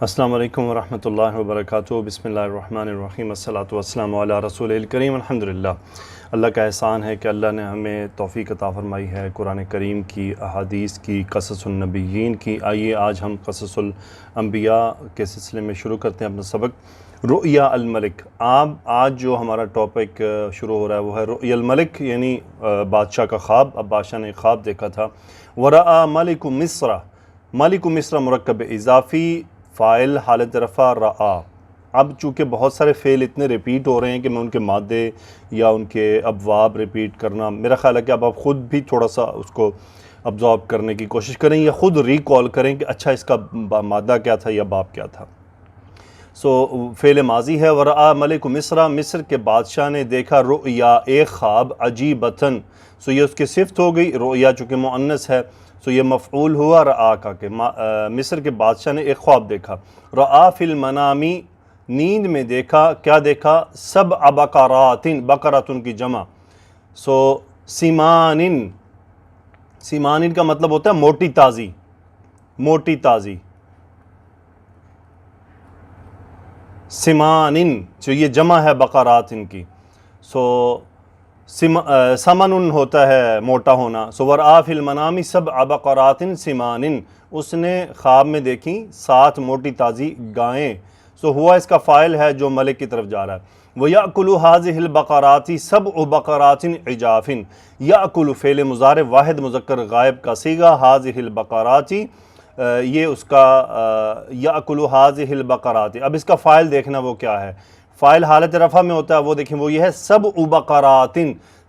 السلام علیکم ورحمۃ اللہ وبرکاتہ۔ بسم اللہ الرحمن الرحیم، الصلاۃ والسلام علی رسول الکریم۔ الحمدللہ، اللہ کا احسان ہے کہ اللہ نے ہمیں توفیق عطا فرمائی ہے قرآن کریم کی، احادیث کی، قصص النبیین کی۔ آئیے آج ہم قصص الانبیاء کے سلسلے میں شروع کرتے ہیں اپنا سبق، رؤیا الملک۔ آج جو ہمارا ٹاپک شروع ہو رہا ہے وہ ہے رؤیا الملک، یعنی بادشاہ کا خواب۔ اب بادشاہ نے خواب دیکھا تھا۔ ورأى ملک مصر، ملک مصر مرکب اضافی، فاعل حالت رفع رآ۔ اب چونکہ بہت سارے فعل اتنے ریپیٹ ہو رہے ہیں کہ میں ان کے مادے یا ان کے ابواب ریپیٹ کرنا، میرا خیال ہے کہ اب آپ خود بھی تھوڑا سا اس کو ابزارب کرنے کی کوشش کریں یا خود ریکال کریں کہ اچھا اس کا مادہ کیا تھا یا باب کیا تھا۔ فعل ماضی ہے۔ ورآ ملک مصر، مصر کے بادشاہ نے دیکھا، رؤیا ایک خواب، عجیبتاً، یہ اس کی صفت ہو گئی۔ رؤیا چونکہ مؤنث ہے یہ مفعول ہوا رآ کا، کہ مصر کے بادشاہ نے ایک خواب دیکھا۔ رآ فی المنامی، نیند میں دیکھا، کیا دیکھا؟ سبع بقرات، بقراتن کی جمع، سیمانن، سیمانن کا مطلب ہوتا ہے موٹی تازی، موٹی تازی، سمانن، یہ جمع ہے بقراتن کی، سمن ہوتا ہے موٹا ہونا۔ ورآ فی المنامی سبع بقرات سمانن، اس نے خواب میں دیکھی 7 موٹی تازی گائیں۔ ہوا اس کا فاعل ہے جو ملک کی طرف جا رہا ہے۔ وَيَأْكُلُ هَذِهِ الْبَقَرَاتِ سَبْعُ بَقَرَاتٍ عِجَافٍ، یأکل فعل مضارع واحد مذکر غائب کا صیغہ، هَذِهِ الْبَقَرَاتِ یہ اس کا یأکل هَذِهِ الْبَقَرَاتِ۔ اب اس کا فاعل دیکھنا وہ کیا ہے، فاعل حالت رفع میں ہوتا ہے، وہ دیکھیں وہ یہ ہے، سبع بقرات،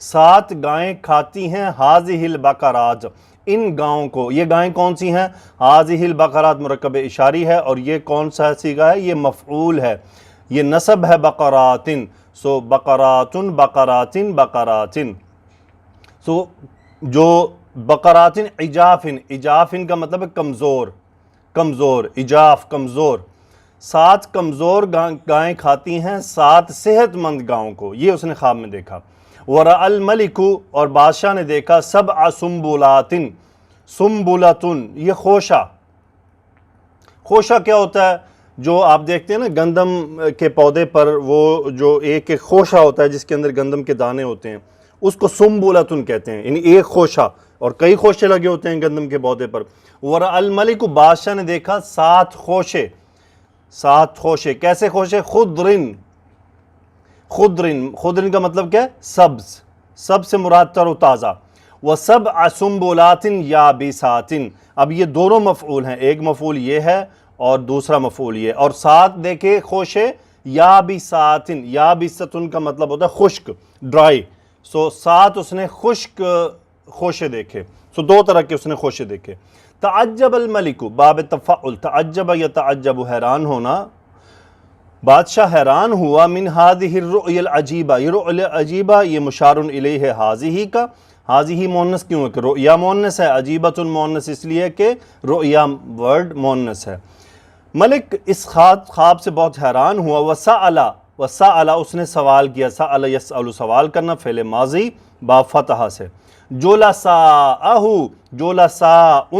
7 گائیں کھاتی ہیں، هَذِهِ الْبَقَرَاتِ ان گاؤں کو۔ یہ گائیں کون سی ہیں؟ هَذِهِ الْبَقَرَاتِ مرکب اشاری ہے، اور یہ کون سا صیغہ ہے؟ یہ مفعول ہے، یہ نصب ہے بقرات، بقراتن بقراتن بقراتن، جو بقراتن عجافن، عجافن کا مطلب ہے کمزور، کمزور، عجاف کمزور، 7 کمزور گائیں کھاتی ہیں 7 صحت مند گاؤں کو، یہ اس نے خواب میں دیکھا۔ ورأى الملک، اور بادشاہ نے دیکھا، سبع سنبلات، سنبلتن، یہ خوشہ، خوشہ کیا ہوتا ہے؟ جو آپ دیکھتے ہیں نا گندم کے پودے پر وہ جو ایک خوشہ ہوتا ہے جس کے اندر گندم کے دانے ہوتے ہیں، اس کو سنبلتن کہتے ہیں، یعنی ایک خوشہ، اور کئی خوشے لگے ہوتے ہیں گندم کے پودے پر۔ ورأى الملک، بادشاہ نے دیکھا 7 خوشے، 7 خوشے، کیسے خوشے؟ خضرن، خضرن، خضرن کا مطلب کیا ہے؟ سبز، سبز سے مراد تر و تازہ۔ وَسَبْعَ سُنبُلَاتٍ يَابِسَاتٍ، اب یہ دونوں مفعول ہیں، ایک مفعول یہ ہے اور دوسرا مفعول یہ، اور 7 دیکھے خوشے یابساتن، یابستن کا مطلب ہوتا ہے خشک، ڈرائی، 7 اس نے خشک خوشے دیکھے، 2 طرح کے اس نے خوشے دیکھے۔ تعجب الملک، باب تفعل، تعجب یتعجب، حیران ہونا، بادشاہ حیران ہوا، من هذه الرؤيا العجیبہ، یہ رؤیا عجیبہ، یہ مشار الیہ ہے هذه کا، هذه مؤنث کیوں ہے کہ رؤیا مؤنث ہے، عجیبۃ مؤنث اس لیے کہ رؤیا ورڈ مؤنث ہے۔ ملک اس خواب سے بہت حیران ہوا۔ وسأل، وسأل اس نے سوال کیا، سأل یسأل سوال کرنا، فعل ماضی با فتح سے۔ جلساءہ، جلساء،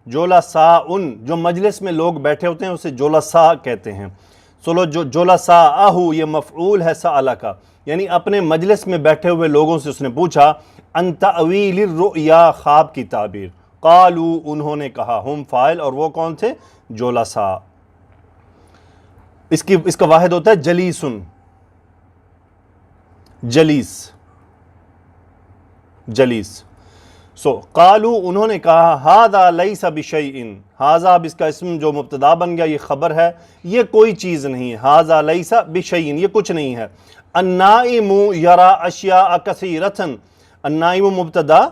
جلساء، جو مجلس میں لوگ بیٹھے ہوتے ہیں اسے جلساء کہتے ہیں۔ جو جلساءہ یہ مفعول ہے سأل کا، یعنی اپنے مجلس میں بیٹھے ہوئے لوگوں سے اس نے پوچھا، عن تأویل الرؤیا، خواب کی تعبیر۔ قالوا، انہوں نے کہا، ہم فاعل اور وہ کون تھے؟ جلساء۔ اس کا واحد ہوتا ہے جلیسن، جلیس، جلیس۔ قالوا، انہوں نے کہا، ھذا لیس بشیء، ھذا اب اس کا اسم جو مبتدا بن گیا یہ خبر ہے، یہ کوئی چیز نہیں ہے، ھذا لیس بشیء، یہ کچھ نہیں ہے۔ النائم یرا اشیاء کثیرۃ، النائم مبتدا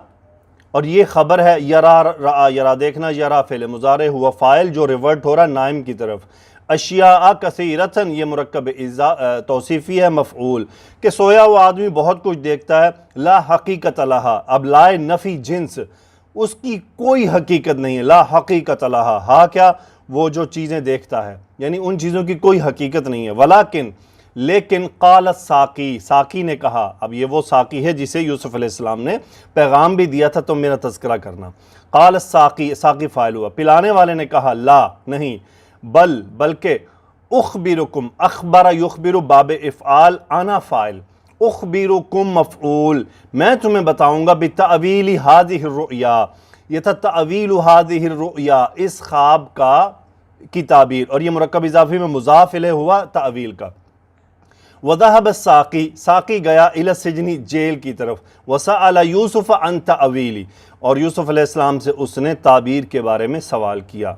اور یہ خبر ہے، یرا رأى، یرا دیکھنا، یرا فعل مضارع ہوا فاعل جو ریورٹ ہو رہا ہے نائم کی طرف۔ اشیاء کثیرۃ یہ مرکب توصیفی ہے مفعول، کہ سویا وہ آدمی بہت کچھ دیکھتا ہے، لا حقیقت لہا، اب لائے نفی جنس، اس کی کوئی حقیقت نہیں ہے، لا حقیقت لہا، ہاں کیا؟ وہ جو چیزیں دیکھتا ہے، یعنی ان چیزوں کی کوئی حقیقت نہیں ہے۔ ولیکن، لیکن، قال الساقی، ساقی نے کہا، اب یہ وہ ساقی ہے جسے یوسف علیہ السلام نے پیغام بھی دیا تھا، تم میرا تذکرہ کرنا۔ قال الساقی، ساقی فاعل ہوا، پلانے والے نے کہا، لا، نہیں، بلکہ اخبرکم، اخبر یخبر باب افعال، انا فاعل، اخبرکم مفعول، میں تمہیں بتاؤں گا بتأویل ہذہ الرؤیا، یہ تھا تأویل ہذہ الرؤیا، اس خواب کی تعبیر، اور یہ مرکب اضافی میں مضاف الیہ ہوا تأویل کا۔ وذهب الساقی، ساقی گیا الی السجن، جیل کی طرف، وسأل یوسف عن تأویلی، اور یوسف علیہ السلام سے اس نے تعبیر کے بارے میں سوال کیا۔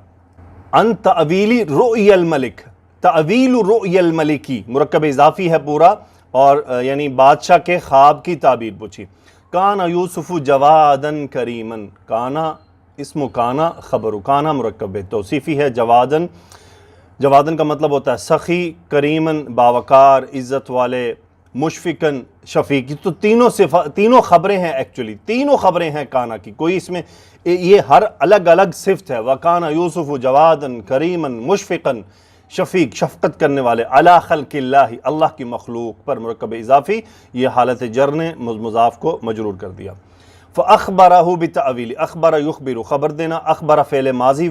عن تأویلی رؤی الملک، تأویل رؤی الملکی مرکب اضافی ہے پورا، اور یعنی بادشاہ کے خواب کی تعبیر پوچھی۔ کانا یوسف جوادن کریمن، کانا اسم کانا خبر، کانا مرکب توصیفی ہے، جوادن، جوادن کا مطلب ہوتا ہے سخی، کریمن باوقار، عزت والے، مشفقن شفیق، تو تینوں خبریں ہیں، ایکچولی تینوں خبریں ہیں کانا کی، کوئی اس میں یہ ہر الگ الگ صفت ہے۔ وَكَانَ يُوسُفُ جَوَادًا كَرِيمًا مُشْفِقًا، شفیق شفقت کرنے والے، عَلَى خَلْقِ اللَّهِ، اللہ کی مخلوق پر، مرکب اضافی، یہ حالت جر نے مضاف کو مجرور کر دیا۔ فَأَخْبَرَهُ بِتَأْوِيلِ، اخبر یخبر خبر دینا، اخبر فعل ماضی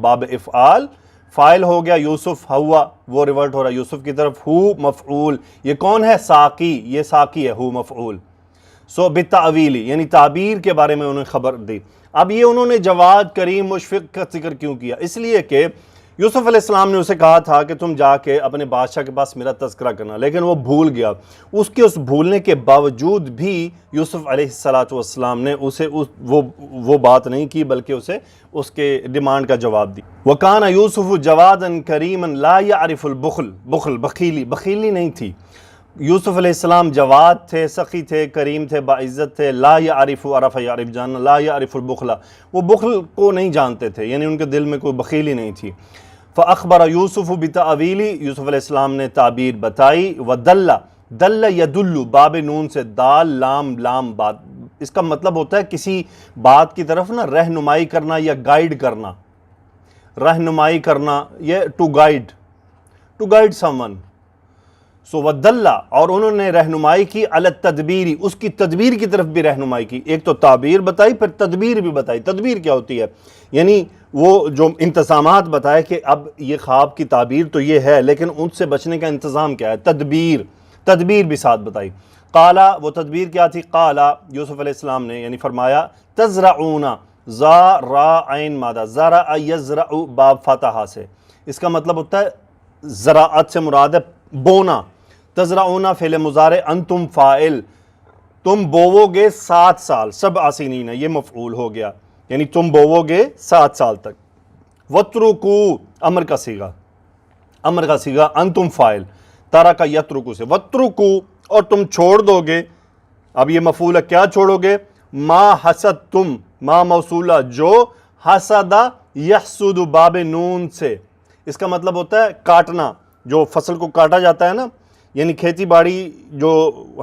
باب افعال، فائل ہو گیا یوسف، ہوا وہ ریورٹ ہو رہا ہے یوسف کی طرف، ہو مفعول، یہ کون ہے؟ ساقی، یہ ساقی ہے، ہو مفعول، سو بالتأویلی یعنی تعبیر کے بارے میں انہیں خبر دی۔ اب یہ انہوں نے جواد، کریم، مشفق کا ذکر کیوں کیا؟ اس لیے کہ یوسف علیہ السلام نے اسے کہا تھا کہ تم جا کے اپنے بادشاہ کے پاس میرا تذکرہ کرنا، لیکن وہ بھول گیا۔ اس بھولنے کے باوجود بھی یوسف علیہ السلام نے اسے وہ بات نہیں کی، بلکہ اسے اس کے ڈیمانڈ کا جواب دی۔ وَكَانَ يُوسُفُ جَوَادًا كَرِيمًا لَا يَعْرِفُ الْبُخْلَ، بخیلی نہیں تھی۔ یوسف علیہ السلام جواد تھے، سخی تھے، کریم تھے، باعزت تھے، لا یعرف، عرف یعرف جاننا، لا یعرف البخل، وہ بخل کو نہیں جانتے تھے، یعنی ان کے دل میں کوئی بخیلی نہیں تھی۔ فأخبر یوسف بتأویلی، یوسف علیہ السلام نے تعبیر بتائی۔ ودل، دل یدل، باب نون سے، دال لام لام بات، اس کا مطلب ہوتا ہے کسی بات کی طرف نا رہنمائی کرنا یا گائیڈ کرنا، رہنمائی کرنا، یہ ٹو گائیڈ سمون۔ سو ودل، اور انہوں نے رہنمائی کی، علی التدبیری، اس کی تدبیر کی طرف بھی رہنمائی کی، ایک تو تعبیر بتائی پھر تدبیر بھی بتائی۔ تدبیر کیا ہوتی ہے؟ یعنی وہ جو انتظامات بتائے کہ اب یہ خواب کی تعبیر تو یہ ہے، لیکن ان سے بچنے کا انتظام کیا ہے؟ تدبیر بھی ساتھ بتائی۔ قالا، وہ تدبیر کیا تھی؟ قالا، یوسف علیہ السلام نے یعنی فرمایا، تزرعون، زا را عین مادہ، زرع یزرع باب فاتحہ سے، اس کا مطلب ہوتا ہے زراعت سے مراد ہے بونا۔ تزرعون فعل مضارع، انتم فاعل، تم بوو گے 7 سال، 7 سنین، یہ مفعول ہو گیا، یعنی تم بوو گے 7 سال تک۔ وترکو، امر کا صیغہ، انتم فاعل، ترک یترکو سے، وترکو، اور تم چھوڑ دو گے، اب یہ مفعول ہے، کیا چھوڑو گے؟ ما حسدتم، ما موصولہ، جو، حسد یحسد باب نون سے، اس کا مطلب ہوتا ہے کاٹنا، جو فصل کو کاٹا جاتا ہے نا، یعنی کھیتی باڑی جو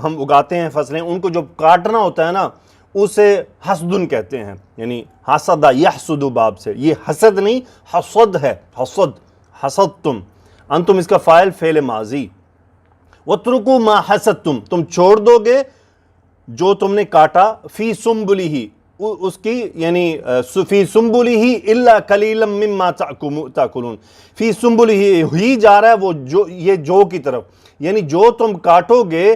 ہم اگاتے ہیں فصلیں، ان کو جو کاٹنا ہوتا ہے نا، اسے حسدن کہتے ہیں، یعنی حسد یحسد باب سے، یہ حسد نہیں حسد ہے، حسدتم، انتم اس کا فاعل فعل ماضی۔ وَاتْرُكُوا مَا حَسَدتُم، تم چھوڑ دو گے جو تم نے کاٹا، فی سنبلہ، اس کی یعنی فی سنبلہ الا قلیلا مما تاکلون، فی سنبلہ ہی جا رہا ہے وہ یہ جو کی طرف، یعنی جو تم کاٹو گے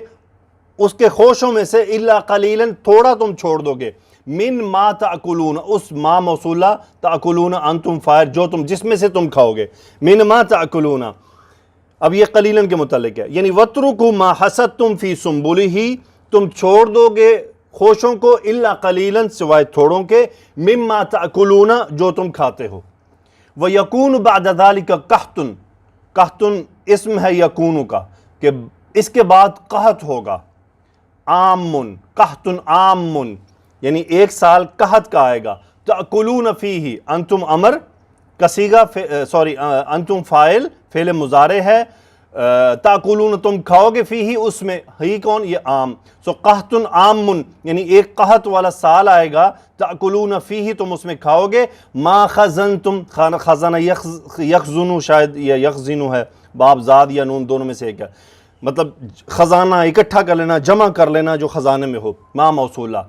اس کے خوشوں میں سے، الا قلیلا، تھوڑا تم چھوڑ دو گے، من ما تاکلون، اس ما موصولہ، تاکلون انتم فاعل، جو تم جس میں سے تم کھاؤ گے، من ما تاکلون، اب یہ قلیلاً کے متعلق ہے، یعنی وَاتْرُكُوا مَا حَسَدتُم فِي سُنبُلِهِ، تم چھوڑ دو گے خوشوں کو، الا قلیلاً، سوائے تھوڑوں کے، مما تاکلون، جو تم کھاتے ہو۔ وَيَكُونُ بَعْدَ ذَلِكَ قَحْطٌ، قحطن اسم ہے یکون کا، کہ اس کے بعد قحط ہوگا، عامن، قحطن عامن، یعنی 1 سال قحط کا آئے گا۔ تأکلون فیہ، انتم امر کا صیغہ، انتم فاعل فعل مضارع ہے، تاکلون تم کھاؤ گے، فیہ اس میں، ہی کون؟ یہ عام، سو قحطن عامن، یعنی 1 قحط والا سال آئے گا، تاکلون فیہ تم اس میں کھاؤ گے، ما خزنتم، خزنہ یخزنو، شاید یہ یخزنو ہے، باب زاد یا نون دونوں میں سے ایک ہے، مطلب خزانہ اکٹھا کر لینا، جمع کر لینا جو خزانے میں ہو، ما موصولہ،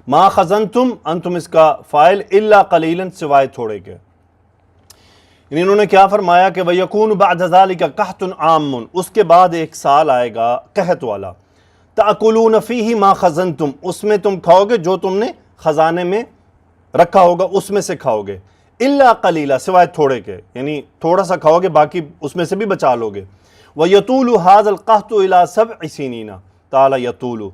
ما خزنتم، انتم اس کا فاعل، الا قلیلا، سوائے تھوڑے کے۔ یعنی انہوں نے کیا فرمایا کہ وَيَكُونُ بَعْدَ ذَلِكَ قَحْطٌ عَامٌ، اس کے بعد ایک سال آئے گا قحط والا، تَأْكُلُونَ فِيهِ مَا خَزَنْتُمْ، اس میں تم کھاؤ گے جو تم نے خزانے میں رکھا ہوگا اس میں سے کھاؤ گے، إِلَّا قَلِيلًا، سوائے تھوڑے کے، یعنی تھوڑا سا کھاؤ گے باقی اس میں سے بھی بچا لو گے۔ وَيَطُولُ هَذَا الْقَحْطُ إِلَى 7 سِنِينَ، تعالی یطول،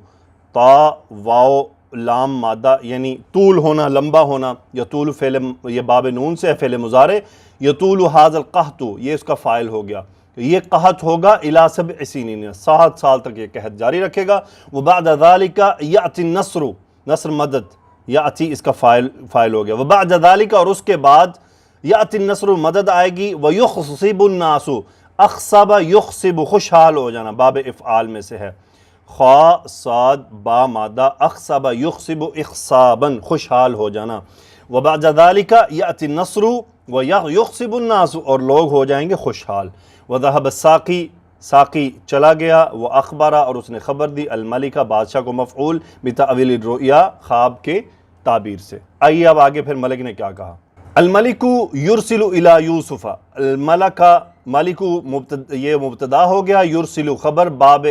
تا واو لام مادہ، یعنی طول ہونا، لمبا ہونا، یطول فعل، یہ باب نون سے ہے، فعل مضارع، یطول هذا القحط، یہ اس کا فاعل ہو گیا، یہ قحط ہوگا الی 7 سنین، 7 سال تک یہ قحط جاری رکھے گا۔ وبعد ذلك یأتی النصر، نصر مدد، یأتی اس کا فاعل ہو گیا، وبعد ذلك، اور اس کے بعد یأتی النصر مدد آئے گی، ویخصب الناس، اخصب یخصب خوشحال ہو جانا، باب افعال میں سے ہے، خا صاد با مادہ، اخصب یخصب اخصابا، خوشحال ہو جانا۔ وبعد ذلك یأتی النصر ویخصب الناس، اور لوگ ہو جائیں گے خوشحال۔ وذهب الساقی، ساقی چلا گیا، وہ اخبرہ، اور اس نے خبر دی، الملکہ بادشاہ کو، مفعول بتأویل الرؤیا، خواب کے تعبیر سے۔ آئیے اب آگے پھر ملک نے کیا کہا۔ الملک یرسل الی یوسف، الملکہ، ملک یہ مبتدا ہو گیا، یرسل خبر، باب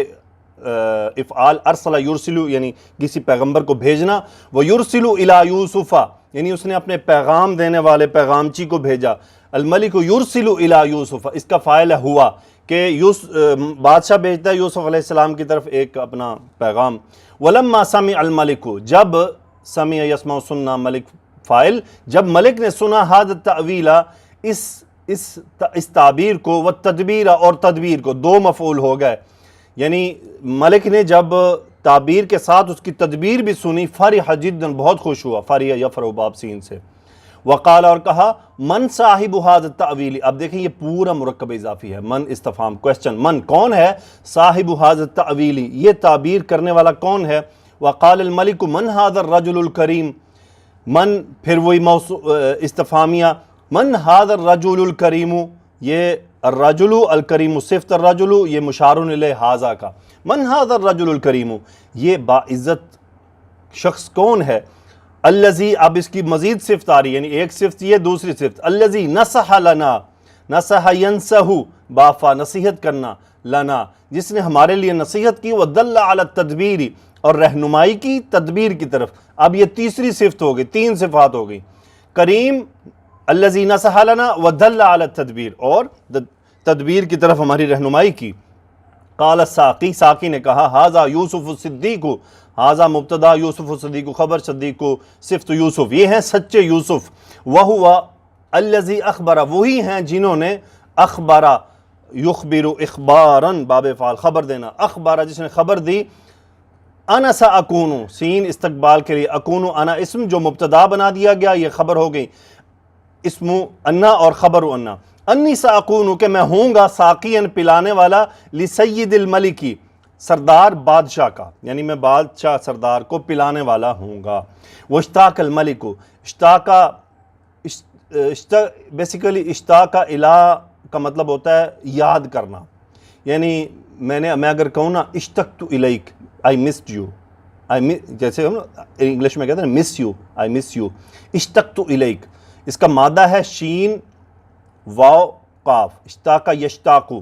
افعال، ارسل یرسل یعنی کسی پیغمبر کو بھیجنا، وہ یرسل الی یوسف یعنی اس نے اپنے پیغام دینے والے پیغامچی کو بھیجا، الملک یرسل الی یوسف، اس کا فاعل ہوا کہ بادشاہ بھیجتا ہے یوسف علیہ السلام کی طرف ایک اپنا پیغام۔ ولما سمع الملک، جب سمع یسمع سننا، ملک فاعل، جب ملک نے سنا، ھذا التأویل، اس تعبیر کو، والتدبیر، اور تدبیر کو، دو مفعول ہو گئے، یعنی ملک نے جب تعبیر کے ساتھ اس کی تدبیر بھی سنی، فرح جدا، بہت خوش ہوا، فرح یفرح باب سین سے، وقال، اور کہا، من صاحب ھذا التأویل، اب دیکھیں یہ پورا مرکب اضافی ہے، من استفہام کوسچن، من کون ہے، صاحب ھذا التأویل، یہ تعبیر کرنے والا کون ہے، وقال الملک من ھذا الرجل الکریم، من پھر وہی استفہامیہ، من ھذا الرجل الکریم، یہ الرجل الکریم، صفت الرجل، یہ مشار الیہ ھذا کا، من ھذا الرجل الکریم، یہ باعزت شخص کون ہے، الذی، اب اس کی مزید صفت آ رہی ہے، یعنی ایک صفت یہ، دوسری صفت، الذی نصح لنا، نصح ینصح، بافا نصیحت کرنا، لنا، جس نے ہمارے لیے نصیحت کی، ودل علی التدبیر، اور رہنمائی کی تدبیر کی طرف، اب یہ تیسری صفت ہو گئی، 3 صفات ہو گئی، کریم، الذی نصح لنا، ودل علی التدبیر، اور تدبیر کی طرف ہماری رہنمائی کی۔ قال الساقی، ساقی نے کہا، ھذا یوسف الصدیق، ھذا مبتدا، یوسف الصدیق خبر، صدیق صفت یوسف، یہ ہیں سچے یوسف، وہو الذی اخبر، وہی ہیں جنہوں نے اخبر، یخبر اخباراً، باب فعال، خبر دینا، اخبر جس نے خبر دی، انا ساکون، سین استقبال کے لیے، اکون انا اسم جو مبتدا بنا دیا گیا، یہ خبر ہو گئی، اسم انا اور خبر انا، انی ساکون، کہ میں ہوں گا، ساقین پلانے والا، لسید الملکی، سردار بادشاہ کا، یعنی میں بادشاہ سردار کو پلانے والا ہوں گا۔ واشتاق الملک، اشتاقہ، بیسیکلی اشتاق الہ کا مطلب ہوتا ہے یاد کرنا، یعنی میں اگر کہوں نا اشتقت الیک، آئی مسڈ یو، جیسے ہم انگلش میں کہتے ہیں miss you, I miss you, اشتقت الیک، اس کا مادہ ہے شین واو قاف، اشتاق یشتاق،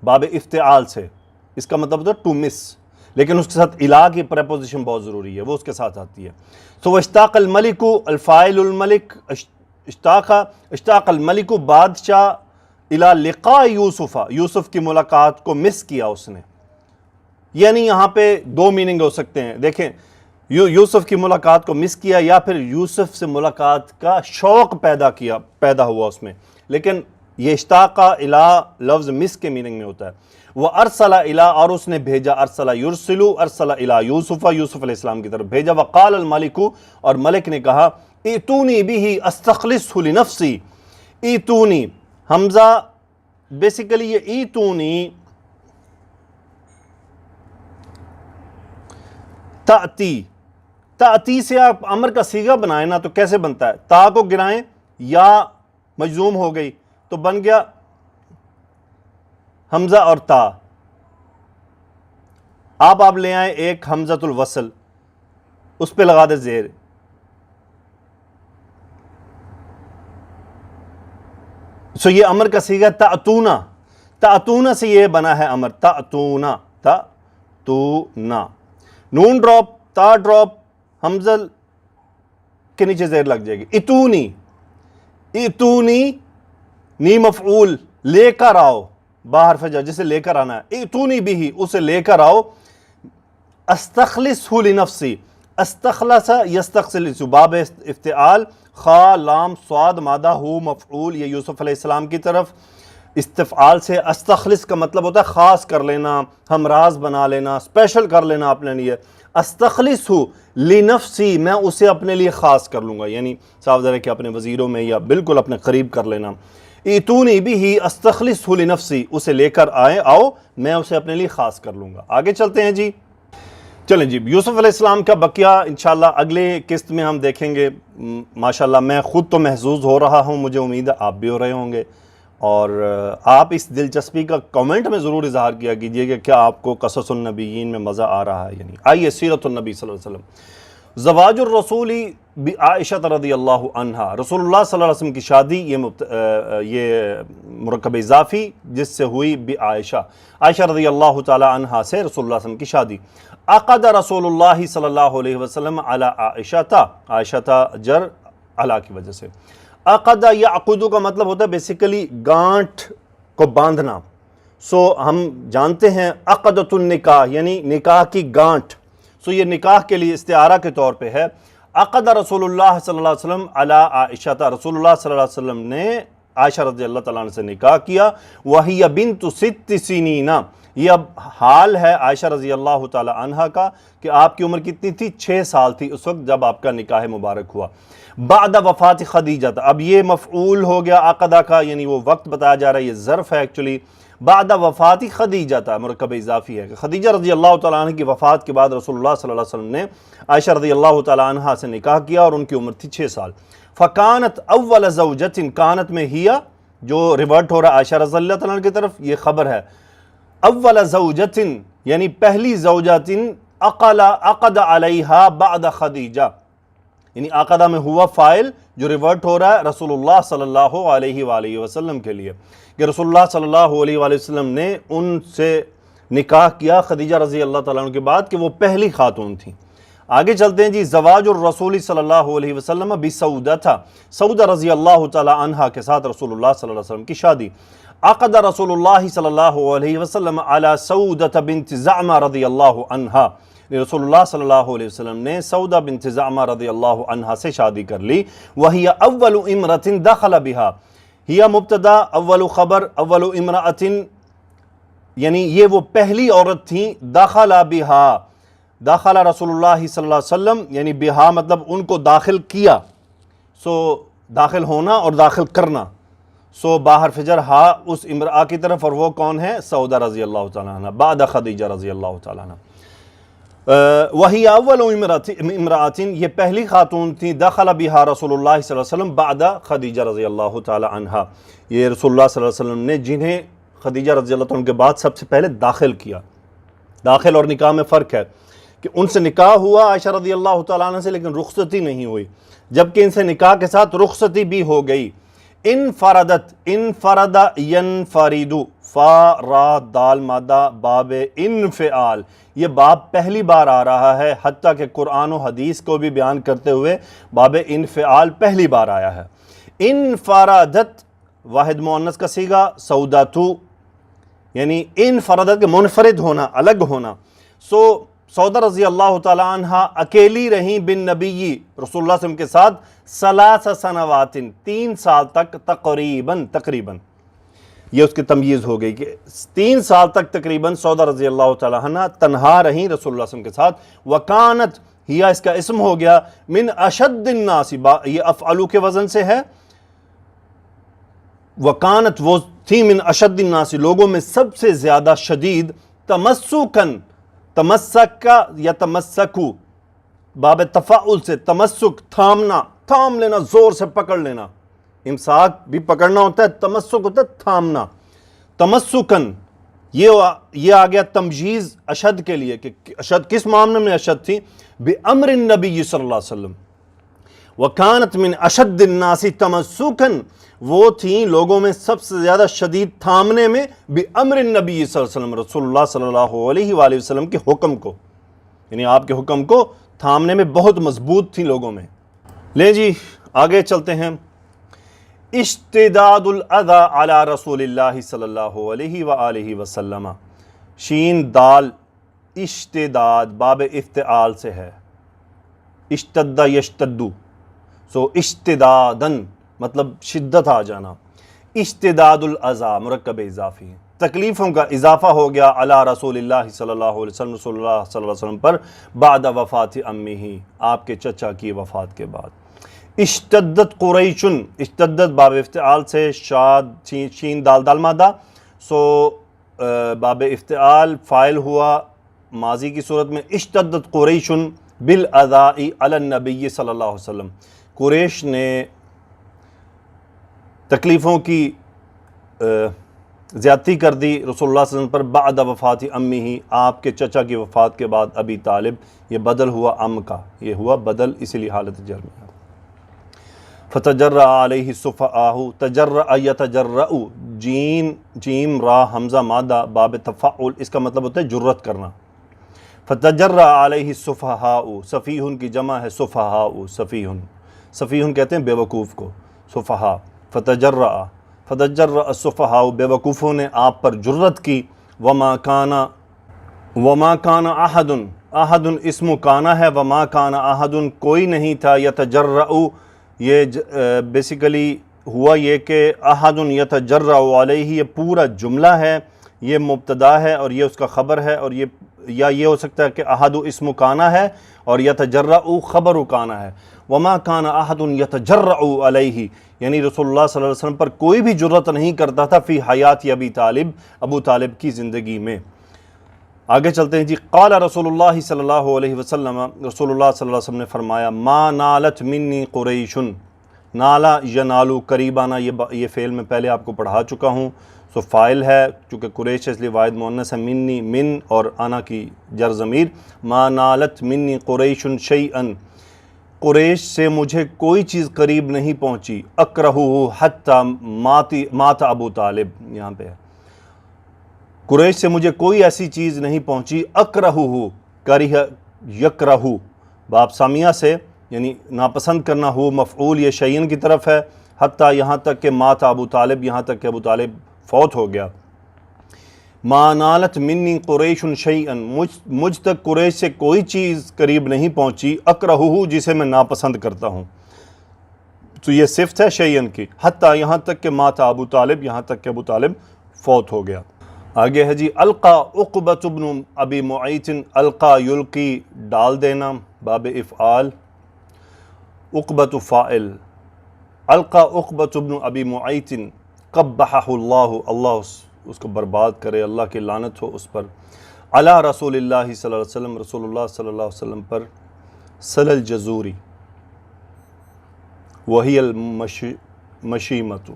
باب افتعال سے، اس کا مطلب ہوتا ہے ٹو مس، لیکن اس کے ساتھ الہ کی پریپوزیشن بہت ضروری ہے، وہ اس کے ساتھ آتی ہے۔ تو واشتاق الملک، الفاعل الملک، اشتاق الملک، بادشاہ، الی لقاء یوسف، یوسف کی ملاقات کو مس کیا اس نے، یعنی یہاں پہ 2 میننگ ہو سکتے ہیں، دیکھیں یوسف کی ملاقات کو مس کیا، یا پھر یوسف سے ملاقات کا شوق پیدا ہوا اس میں، لیکن یہ اشتاق الی لفظ مس کے میننگ میں ہوتا ہے۔ وہ ارسل الی، اور اس نے بھیجا، ارسل یرسلو، ارسل الی یوسف، یوسف علیہ السلام کی طرف بھیجا، وقال الملک، اور ملک نے کہا، ایتونی بہ استخلصہ لنفسی، ایتونی، حمزہ بیسیکلی یہ ایتونی، تأتی سے آپ امر کا صیغہ بنائیں نا تو کیسے بنتا ہے، تا کو گرائیں، یا مجزوم ہو گئی تو بن گیا حمزہ اور تا، آپ لے آئیں ایک حمزۃ الوصل، اس پہ لگا دے زیر، سو یہ امر کا صیغہ تأتونا، تأتونا سے یہ بنا ہے امر، تأتونا، تأتونا، نون ڈراپ، تا ڈراپ، حمزل کے نیچے زیر لگ جائے گی، اتونی، اتونی، نی مفعول، لے کر آؤ، باہر فجر جسے لے کر آنا ہے، اتونی بھی، اسے لے کر آؤ، استخلصہ لنفسی، استخلص یستخلص، باب افتعال، خا لام صاد مادہ ہو مفعول، یہ یوسف علیہ السلام کی طرف استفعال سے، استخلص کا مطلب ہوتا ہے خاص کر لینا، ہمراز بنا لینا، اسپیشل کر لینا اپنے لیے، استخلص لنفسی، میں اسے اپنے لیے خاص کر لوں گا، یعنی صاف ظاہر ہے کہ اپنے وزیروں میں یا بالکل اپنے قریب کر لینا، ایتونی بھی استخلص لنفسی، اسے لے کر آؤ، میں اسے اپنے لیے خاص کر لوں گا۔ آگے چلتے ہیں جی، چلیں جی، یوسف علیہ السلام کا بقیہ انشاءاللہ اگلے قسط میں ہم دیکھیں گے۔ ماشاءاللہ میں خود تو محظوظ ہو رہا ہوں، مجھے امید ہے آپ بھی ہو رہے ہوں گے، اور آپ اس دلچسپی کا کومنٹ میں ضرور اظہار کیا کیجئے کہ کیا آپ کو قصص النبیین میں مزہ آ رہا ہے، یعنی آئیے سیرت النبی صلی اللہ علیہ وسلم۔ زواج الرسول بعائشہ رضی اللہ عنہا، رسول اللہ صلی اللہ علیہ وسلم کی شادی، یہ مرکب اضافی جس سے ہوئی بعائشہ، عائشہ رضی اللہ تعالی عنہا سے رسول اللہ صلی اللہ علیہ وسلم کی شادی۔ عقد رسول اللہ صلی اللہ علیہ وسلم علی عائشہ، عائشہ جر علا کی وجہ سے، عقد یعقد کا مطلب ہوتا ہے بیسیکلی گانٹھ کو باندھنا، سو ہم جانتے ہیں عقدۃ النکاح یعنی نکاح کی گانٹھ، سو یہ نکاح کے لیے استعارہ کے طور پہ ہے۔ عقد رسول اللہ صلی اللہ علیہ وسلم علی عائشہ، رسول اللہ صلی اللہ علیہ وسلم نے عائشہ رضی اللہ تعالیٰ عنہ سے نکاح کیا، وہی بنت 6 سنین، یہ اب حال ہے عائشہ رضی اللہ تعالیٰ عنہ کا کہ آپ کی عمر کتنی تھی؟ 6 سال تھی اس وقت جب آپ کا نکاح مبارک ہوا۔ بعد وفات خدیجہ، اب یہ مفعول ہو گیا عقدہ کا، یعنی وہ وقت بتایا جا رہا ہے، یہ ظرف ہے ایکچولی، بعد وفات خدیجہ تھا، مرکب اضافی ہے کہ خدیجہ رضی اللہ تعالیٰ عنہ کی وفات کے بعد رسول اللہ صلی اللہ علیہ وسلم نے عائشہ رضی اللہ تعالیٰ عنہ سے نکاح کیا اور ان کی عمر تھی 6 سال۔ فکانت اول زوجت، کانت میں ہیا جو ریورٹ ہو رہا ہے عائشہ رضی اللہ تعالیٰ عنہ کی طرف، یہ خبر ہے، اول زوجت یعنی پہلی زوجت، عقد علیہا بعد خدیجہ، یعنی عقدہ میں ہوا فائل جو ریورٹ ہو رہا ہے رسول اللہ صلی اللہ علیہ وآلہ وسلم کے لیے، کہ رسول اللہ صلی اللہ علیہ وآلہ وسلم نے ان سے نکاح کیا خدیجہ رضی اللہ تعالیٰ عنہ کے بعد کہ وہ پہلی خاتون تھیں۔ آگے چلتے ہیں جی، زواج الرسول صلی اللہ علیہ وسلم بسودہ تھا، سودہ رضی اللہ تعالیٰ عنہ کے ساتھ رسول اللہ صلی اللہ علیہ وسلم کی شادی۔ عقد رسول اللہ صلی اللہ علیہ وسلم علی سودہ بنت زعمہ رضی اللہ عنہ، رسول اللہ صلی اللہ علیہ وسلم نے سودہ بنت زعمہ رضی اللہ عنہ سے شادی کر لی۔ وہی اول امرۃ دخل بہا، ہی مبتدا، اول خبر، اول امرأۃ یعنی یہ وہ پہلی عورت تھیں، دخل بہا، داخلہ رسول اللہ صلی اللہ علیہ وسلم یعنی بہا مطلب ان کو داخل کیا، سو داخل ہونا اور داخل کرنا، سو باہر فجر ہا اس امرأہ کی طرف، اور وہ کون ہے؟ سودہ رضی اللہ تعالیٰ عنہ بعد خدیجہ رضی اللہ تعالیٰ عنہ۔ وہی اول امرأۃ، یہ پہلی خاتون تھی، دخل بہا رسول اللہ صلی اللہ علیہ وسلم بعد خدیجہ رضی اللہ تعالیٰ عنہ، یہ رسول اللہ صلی اللہ علیہ وسلم نے جنہیں خدیجہ رضی اللہ تعالیٰ عنہ کے بعد سب سے پہلے داخل کیا۔ داخل اور نکاح میں فرق ہے کہ ان سے نکاح ہوا عائشہ رضی اللہ تعالیٰ عنہ سے، لیکن رخصتی نہیں ہوئی، جبکہ ان سے نکاح کے ساتھ رخصتی بھی ہو گئی۔ انفردت، انفرد ینفرد، فا را دال مادہ باب انفعال، یہ باب پہلی بار آ رہا ہے، حتیٰ کہ قرآن و حدیث کو بھی بیان کرتے ہوئے باب انفعال پہلی بار آیا ہے۔ انفردت واحد مؤنث کا صیغہ، سوداتو یعنی انفردت کے منفرد ہونا، الگ ہونا، سو سودہ رضی اللہ تعالیٰ عنہ اکیلی رہیں بن نبی رسول اللہ صلی اللہ علیہ وسلم کے ساتھ 3 سنوات، 3 سال تک تقریباً یہ اس کی تمیز ہو گئی کہ 3 سال تک تقریباً سودہ رضی اللہ تعالیٰ عنہ تنہا رہیں رسول اللہ صلی اللہ علیہ وسلم کے ساتھ۔ وکانت، ہیا اس کا اسم ہو گیا، من اشد الناس، یہ افعلو کے وزن سے ہے، وکانت وہ تھی من اشد الناس، لوگوں میں سب سے زیادہ شدید، تمسکن، تمسک کا یا تمسکو باب تفاعل سے، تمسک تھامنا، تھام لینا، زور سے پکڑ لینا، امساک بھی پکڑنا ہوتا ہے، تمسک ہوتا ہے تھامنا، تمسکن، یہ آ گیا تمجیز اشد کے لیے کہ اشد کس معاملے میں اشد تھی، بِأَمْرِ النبی صلی اللہ علیہ وسلم، وَكَانَتْ مِنْ أَشَدِّ النَّاسِ تَمَسُّكًا وہ تھیں لوگوں میں سب سے زیادہ شدید تھامنے میں بِأَمْرِ النبی صلی اللہ علیہ وسلم، رسول اللہ صلی اللہ علیہ وآلہ وسلم کے حکم کو، یعنی آپ کے حکم کو تھامنے میں بہت مضبوط تھیں لوگوں میں۔ لیں جی آگے چلتے ہیں۔ اشتداد الاذى علی رسول اللہ صلی اللہ علیہ وآلہ وسلم، شین دال اشتداد باب افتعال سے ہے، اشتد یشتدو، سو اشتدادن مطلب شدت آ جانا، اشتداد الاذى مرکب اضافی ہے، تکلیفوں کا اضافہ ہو گیا علی رسول اللہ صلی اللہ علیہ وسلم، رسول اللہ صلی اللہ علیہ وسلم پر بعد وفات امہ، آپ کے چچا کی وفات کے بعد۔ اشتدت قریشن، اشتدت باب افتعال سے، شاد شین دال دال مادہ، سو باب افتعال فائل ہوا ماضی کی صورت میں، اشتدت قریشن بالاذی علی النبی صلی اللہ علیہ وسلم، قریش نے تکلیفوں کی زیادتی کر دی رسول اللہ صلی اللہ علیہ وسلم پر بعد وفات امہ، آپ کے چچا کی وفات کے بعد ابی طالب، یہ بدل ہوا ام کا، یہ ہوا بدل اسی لیے حالت جر میں۔ فتجرأ علیہ السفہاء، تجرأ یتجرأ، جیم را حمزہ مادہ باب تفعل، اس کا مطلب ہوتا ہے جرت کرنا۔ فتجرأ علیہ السفہاء، سفیہن کی جمع ہے سفہاء، سفیہن، سفیہن کہتے ہیں بے وقوف کو، سفہاء، فتجرأ السفہاء، بے وقوفوں نے آپ پر جرت کی، وما کان احد، احد اسم کانا ہے، وما کان احد کوئی نہیں تھا، یتجرأ، یہ بیسیکلی ہوا یہ کہ احد یتجرأ علیہ، یہ پورا جملہ ہے، یہ مبتدا ہے اور یہ اس کا خبر ہے، اور یہ یا یہ ہو سکتا ہے کہ احد اسم کانا ہے اور یتجرأ خبر کانا ہے۔ وما کان احد یتجرأ علیہ، یعنی رسول اللہ صلی اللہ علیہ وسلم پر کوئی بھی جرت نہیں کرتا تھا فی حیات ابی طالب، ابو طالب کی زندگی میں۔ آگے چلتے ہیں جی۔ قال رسول اللہ صلی اللہ علیہ وسلم، رسول اللہ صلی اللہ علیہ وسلم نے فرمایا، ما نالت منی قریش، نالا ینالو قریبانہ، یہ فعل میں پہلے آپ کو پڑھا چکا ہوں، سو فائل ہے چونکہ قریش ہے اس لیے واحد مؤنث ہے، منی من اور انا کی جر ضمیر، ما نالت منی قریش شیئا، قریش سے مجھے کوئی چیز قریب نہیں پہنچی، اکرہہ حتی مات ابو طالب، یہاں پہ ہے قریش سے مجھے کوئی ایسی چیز نہیں پہنچی، اکرہہ کرہ یکرہ باب سامیہ سے، یعنی ناپسند کرنا، ہو مفعول یہ شیئن کی طرف ہے، حتیٰ یہاں تک کہ مات ابو طالب، یہاں تک کہ ابو طالب فوت ہو گیا۔ ما نالت منی قریش شیئا، مجھ تک قریش سے کوئی چیز قریب نہیں پہنچی، اکرہہ جسے میں ناپسند کرتا ہوں، تو یہ صفت ہے شیئن کی، حتیٰ یہاں تک کہ مات ابو طالب، یہاں تک کہ ابو طالب فوت ہو گیا۔ آگے ہے جی۔ القا عقبۃ بن ابی معیط، القا یلقی ڈال دینا باب افعال، عقبۃ فاعل، القا عقبۃ بن ابی معیط قبحہ اللہ، اللہ اس کو برباد کرے، اللہ کی لعنت ہو اس پر، علی رسول اللہ صلی اللہ علیہ وسلم، رسول اللہ صلی اللہ علیہ وسلم پر، سل الجزوری وہی المشیمۃ،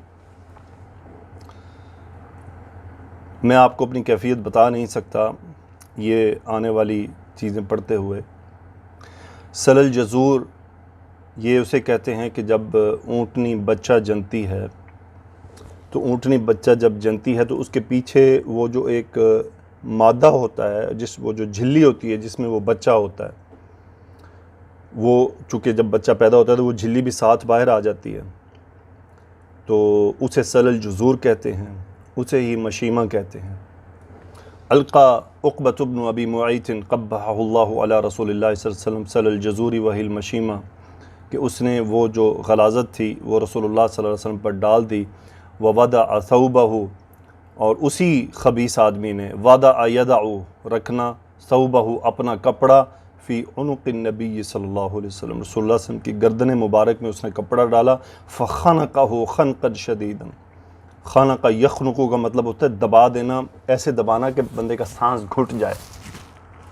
میں آپ کو اپنی کیفیت بتا نہیں سکتا یہ آنے والی چیزیں پڑھتے ہوئے۔ سل الجزور یہ اسے کہتے ہیں کہ جب اونٹنی بچہ جنتی ہے، تو اونٹنی بچہ جب جنتی ہے تو اس کے پیچھے وہ جو ایک مادہ ہوتا ہے، وہ جو جھلی ہوتی ہے جس میں وہ بچہ ہوتا ہے، وہ چونکہ جب بچہ پیدا ہوتا ہے تو وہ جھلی بھی ساتھ باہر آ جاتی ہے، تو اسے سل الجزور کہتے ہیں، اسے ہی مشیمہ کہتے ہیں۔ القا عقبۃ بن ابی معیط قبحہ اللہ علی رسول اللہ صلی اللہ علیہ وسلم سل الجزور وہی المشیمہ، کہ اس نے وہ جو غلاظت تھی وہ رسول اللہ صلی اللہ علیہ وسلم پر ڈال دی، ووضع ثوبہ، اور اسی خبیث آدمی نے وضع یضع رکھنا، ثوبہ اپنا کپڑا، فی عنق النبی صلی اللہ علیہ وسلم، رسول اللہ صلی اللہ علیہ وسلم کی گردن مبارک میں اس نے کپڑا ڈالا، فخنقہ خنقا شدیدا، خنق یخنقو کا مطلب ہوتا ہے دبا دینا، ایسے دبانا کہ بندے کا سانس گھٹ جائے،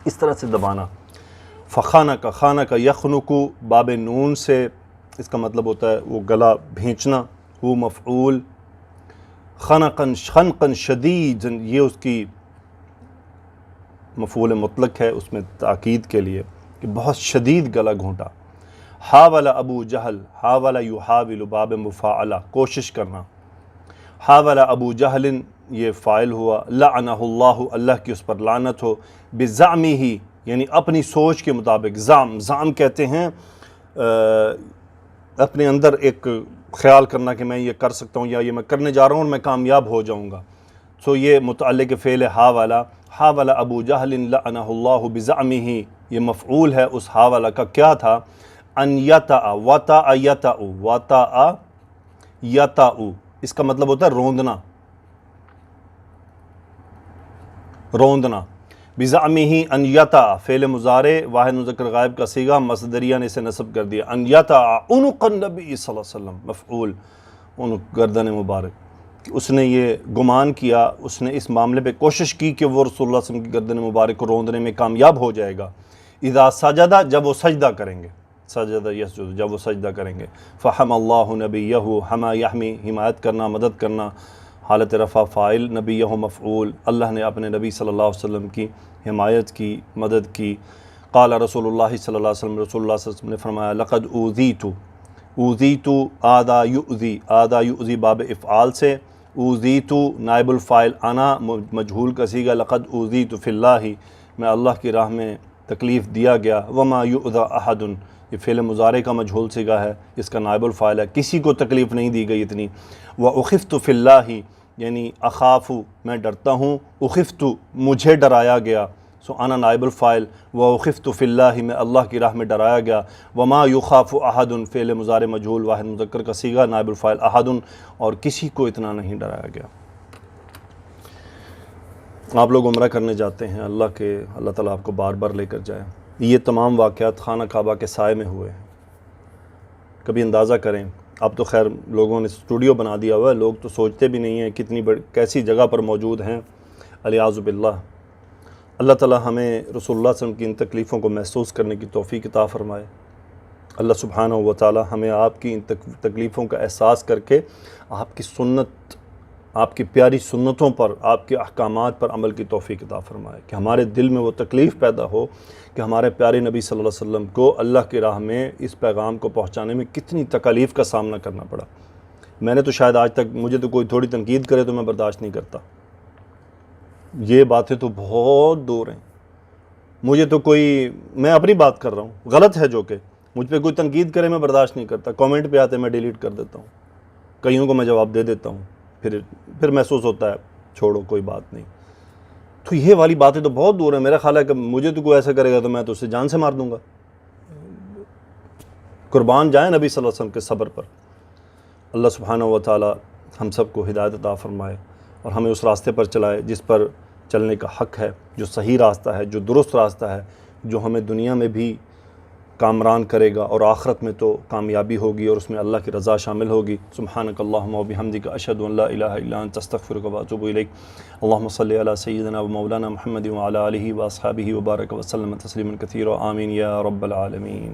اس طرح سے دبانا۔ فخانق، خانق یخنقو باب نون سے، اس کا مطلب ہوتا ہے وہ گلا بھینچنا، وہ مفعول، خنقا شدید یہ اس کی مفعول مطلق ہے، اس میں تاکید کے لیے کہ بہت شدید گلا گھونٹا۔ حاول ابو جہل، حاول یحاول باب مفاعلہ کوشش کرنا، حاول ابو جہل یہ فاعل ہوا، لعنہ اللہ اللہ کی اس پر لعنت ہو، بزعمہ یعنی اپنی سوچ کے مطابق، زعم کہتے ہیں اپنے اندر ایک خیال کرنا کہ میں یہ کر سکتا ہوں یا یہ میں کرنے جا رہا ہوں اور میں کامیاب ہو جاؤں گا. سو یہ متعلق فعل حاول ابو جہل لعنہ اللہ بزعمہ، یہ مفعول ہے اس حاول کا. کیا تھا؟ ان یطأ، وطأ یطأ، وطأ یطأ، اس کا مطلب ہوتا ہے روندنا، روندنا. بزعمہ ان یطأ فعل مضارع واحد مذکر غائب کا صیغہ، مصدریہ نے اسے نصب کر دیا. ان یطأ عنق النبی صلی اللہ علیہ وسلم، مفعول عنق گردن مبارک. اس نے یہ گمان کیا، اس نے اس معاملے پہ کوشش کی کہ وہ رسول اللہ صلی اللہ علیہ وسلم کی گردن مبارک کو روندنے میں کامیاب ہو جائے گا. اذا سجدہ، جب وہ سجدہ کریں گے، سجدہ یسجد، جب وہ سجدہ کریں گے. فحم اللہ نبیہ، حما یحمی حمایت کرنا، مدد کرنا، حالت رفع فاعل، نبیہ مفعول، اللہ نے اپنے نبی صلی اللہ علیہ وسلم کی حمایت کی، مدد کی. قال رسول اللہ صلی اللہ علیہ وسلم، رسول اللہ صلی اللہ علیہ وسلم نے فرمایا لقد اوذیت، اوذیت آذا یؤذی، آذا یؤذی باب افعال سے، اوذیت نائب الفاعل انا مجہول کا صیغہ، لقد اوذیت فی اللہ میں اللہ کی راہ میں تکلیف دیا گیا. وما یؤذى احد یہ فعل مضارع کا مجہول صیغہ ہے، اس کا نائب الفاعل ہے، کسی کو تکلیف نہیں دی گئی اتنی. واخفت فی اللہ یعنی اخاف میں ڈرتا ہوں، اخفت مجھے ڈرایا گیا، سو انا نائب الفاعل، واخفت فی اللہ میں اللہ کی راہ میں ڈرایا گیا. وما یخاف احد فعل مضارع مجہول واحد مذکر کا صیغہ، نائب الفاعل احد، اور کسی کو اتنا نہیں ڈرایا گیا. آپ لوگ عمرہ کرنے جاتے ہیں، اللہ تعالیٰ آپ کو بار بار لے کر جائے. یہ تمام واقعات خانہ کعبہ کے سائے میں ہوئے ہیں. کبھی اندازہ کریں، اب تو خیر لوگوں نے اسٹوڈیو بنا دیا ہوا ہے، لوگ تو سوچتے بھی نہیں ہیں کتنی کیسی جگہ پر موجود ہیں، الیاذ باللہ. اللہ تعالیٰ ہمیں رسول اللہ صلی اللہ علیہ وسلم کی ان تکلیفوں کو محسوس کرنے کی توفیق عطا فرمائے. اللہ سبحانہ و تعالیٰ ہمیں آپ کی ان تکلیفوں کا احساس کر کے آپ کی سنت، آپ کی پیاری سنتوں پر، آپ کے احکامات پر عمل کی توفیق عطا فرمائے، کہ ہمارے دل میں وہ تکلیف پیدا ہو کہ ہمارے پیارے نبی صلی اللہ علیہ وسلم کو اللہ کی راہ میں اس پیغام کو پہنچانے میں کتنی تکالیف کا سامنا کرنا پڑا. میں نے تو شاید آج تک، مجھے تو کوئی تھوڑی تنقید کرے تو میں برداشت نہیں کرتا. یہ باتیں تو بہت دور ہیں. مجھے تو کوئی، میں اپنی بات کر رہا ہوں، غلط ہے جو کہ مجھ پہ کوئی تنقید کرے میں برداشت نہیں کرتا. کامنٹ پہ آتے میں ڈیلیٹ کر دیتا ہوں، کئیوں کو میں جواب دے دیتا ہوں، پھر محسوس ہوتا ہے چھوڑو کوئی بات نہیں. تو یہ والی باتیں تو بہت دور ہیں. میرا خیال ہے کہ مجھے تو کوئی ایسا کرے گا تو میں تو اسے جان سے مار دوں گا. قربان جائیں نبی صلی اللہ علیہ وسلم کے صبر پر. اللہ سبحانہ و تعالی ہم سب کو ہدایت عطا فرمائے اور ہمیں اس راستے پر چلائے جس پر چلنے کا حق ہے، جو صحیح راستہ ہے، جو درست راستہ ہے، جو ہمیں دنیا میں بھی کامران کرے گا اور آخرت میں تو کامیابی ہوگی اور اس میں اللہ کی رضا شامل ہوگی. سبحانک اللہم و بحمدک، اشہد ان لا الہ الا انت، استغفرک و اتوب الیک. اللہم صلی علی سیدنا و مولانا محمد و علی آلہ و اصحابہ و بارک وسلم تسلیما کثیرا. آمین یا رب العالمین.